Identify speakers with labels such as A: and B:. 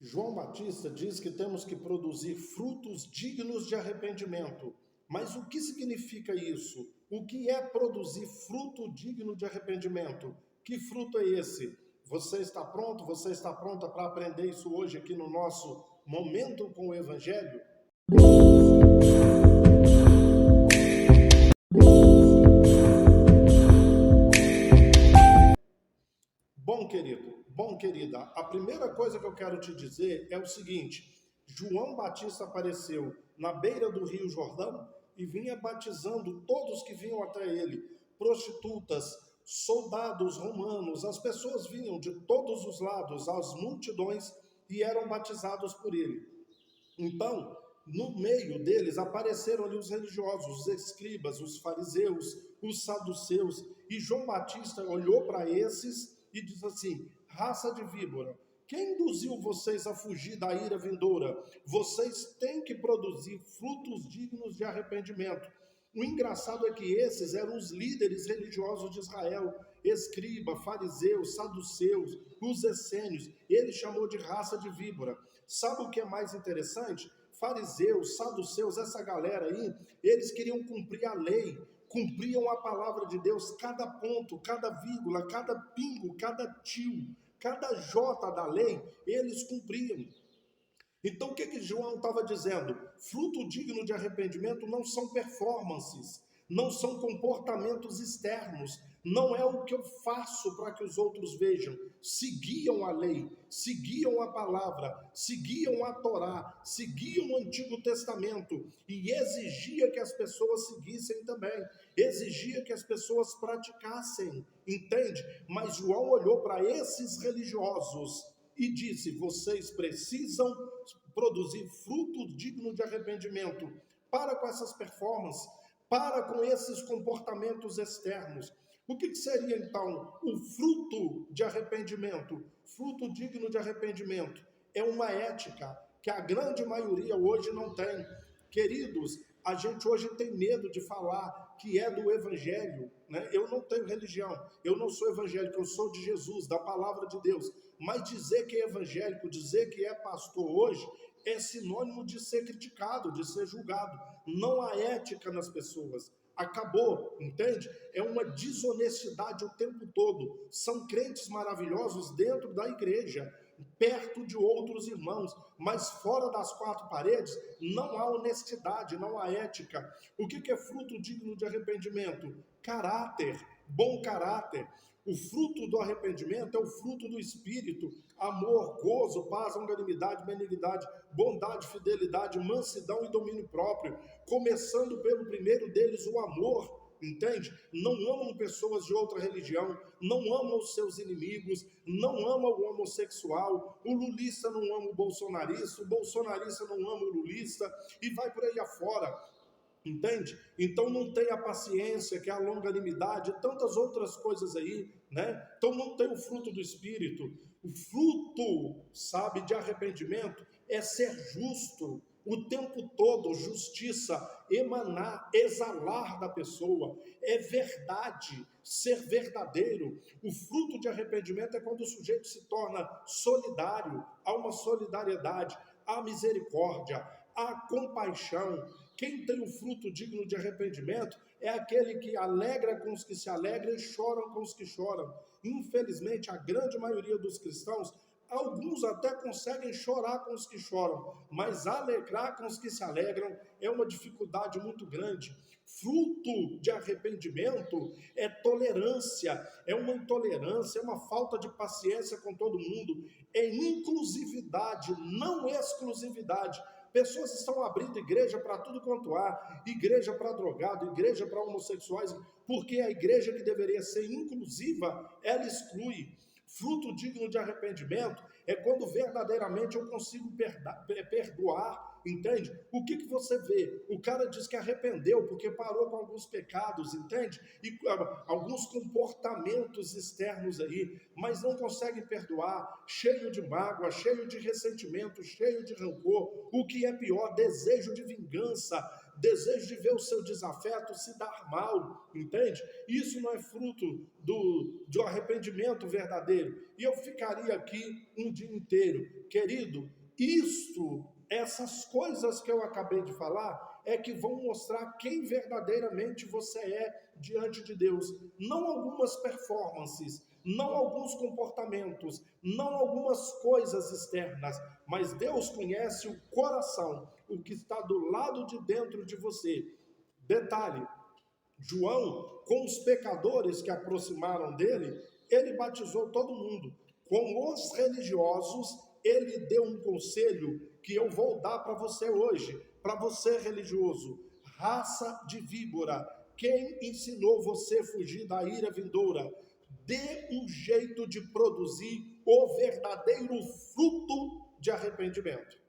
A: João Batista diz que temos que produzir frutos dignos de arrependimento. Mas o que significa isso? O que é produzir fruto digno de arrependimento? Que fruto é esse? Você está pronto? Você está pronta para aprender isso hoje aqui no nosso Momento com o Evangelho? Bom, querido, bom, querida, a primeira coisa que eu quero te dizer é o seguinte: João Batista apareceu na beira do Rio Jordão e vinha batizando todos que vinham até ele, prostitutas, soldados romanos, as pessoas vinham de todos os lados, as multidões, e eram batizados por ele. Então, no meio deles apareceram ali os religiosos, os escribas, os fariseus, os saduceus, e João Batista olhou para esses e diz assim: raça de víbora, quem induziu vocês a fugir da ira vindoura? Vocês têm que produzir frutos dignos de arrependimento. O engraçado é que esses eram os líderes religiosos de Israel, escriba, fariseus, saduceus, os essênios. Ele chamou de raça de víbora. Sabe o que é mais interessante? Fariseus, saduceus, essa galera aí, eles queriam cumprir a lei, cumpriam a palavra de Deus, cada ponto, cada vírgula, cada pingo, cada tio, cada jota da lei, eles cumpriam. Então, o que João estava dizendo? Fruto digno de arrependimento não são performances, não são comportamentos externos, não é o que eu faço para que os outros vejam. Seguiam a lei, seguiam a palavra, seguiam a Torá, seguiam o Antigo Testamento e exigia que as pessoas seguissem também, exigia que as pessoas praticassem, entende? Mas João olhou para esses religiosos e disse: vocês precisam produzir fruto digno de arrependimento. Para com essas performances, para com esses comportamentos externos. O que seria então o fruto de arrependimento? Fruto digno de arrependimento é uma ética que a grande maioria hoje não tem. Queridos, a gente hoje tem medo de falar que é do Evangelho, né? Eu não tenho religião, eu não sou evangélico, eu sou de Jesus, da palavra de Deus. Mas dizer que é evangélico, dizer que é pastor hoje, é sinônimo de ser criticado, de ser julgado. Não há ética nas pessoas. Acabou, entende? É uma desonestidade o tempo todo. São crentes maravilhosos dentro da igreja, perto de outros irmãos, mas fora das quatro paredes não há honestidade, não há ética. O que é fruto digno de arrependimento? Caráter, bom caráter. O fruto do arrependimento é o fruto do Espírito: amor, gozo, paz, longanimidade, benignidade, bondade, fidelidade, mansidão e domínio próprio. Começando pelo primeiro deles, o amor. Entende? Não amam pessoas de outra religião, não amam os seus inimigos, não amam o homossexual, o lulista não ama o bolsonarista não ama o lulista, e vai por aí afora. Entende? Então não tem a paciência, que é a longanimidade, tantas outras coisas aí, né? Então não tem o fruto do Espírito. O fruto, sabe, de arrependimento é ser justo o tempo todo, justiça, emanar, exalar da pessoa, é verdade, ser verdadeiro. O fruto de arrependimento é quando o sujeito se torna solidário, há uma solidariedade, há misericórdia, há compaixão. Quem tem o fruto digno de arrependimento é aquele que alegra com os que se alegram e choram com os que choram. Infelizmente, a grande maioria dos cristãos, alguns até conseguem chorar com os que choram, mas alegrar com os que se alegram é uma dificuldade muito grande. Fruto de arrependimento é tolerância, é uma intolerância, é uma falta de paciência com todo mundo, é inclusividade, não exclusividade. Pessoas estão abrindo igreja para tudo quanto há, igreja para drogado, igreja para homossexuais, porque a igreja que deveria ser inclusiva, ela exclui. Fruto digno de arrependimento é quando verdadeiramente eu consigo perdoar, entende? O que você vê? O cara diz que arrependeu porque parou com alguns pecados, entende? E alguns comportamentos externos aí, mas não consegue perdoar, cheio de mágoa, cheio de ressentimento, cheio de rancor. O que é pior, desejo de vingança, desejo de ver o seu desafeto se dar mal, entende? Isso não é fruto de um arrependimento verdadeiro. E eu ficaria aqui um dia inteiro. Querido, essas coisas que eu acabei de falar, é que vão mostrar quem verdadeiramente você é diante de Deus. Não algumas performances, não alguns comportamentos, não algumas coisas externas, mas Deus conhece o coração, o que está do lado de dentro de você. Detalhe, João, com os pecadores que aproximaram dele, ele batizou todo mundo. Com os religiosos, ele deu um conselho que eu vou dar para você hoje, para você religioso: raça de víbora, quem ensinou você a fugir da ira vindoura? Dê um jeito de produzir o verdadeiro fruto de arrependimento.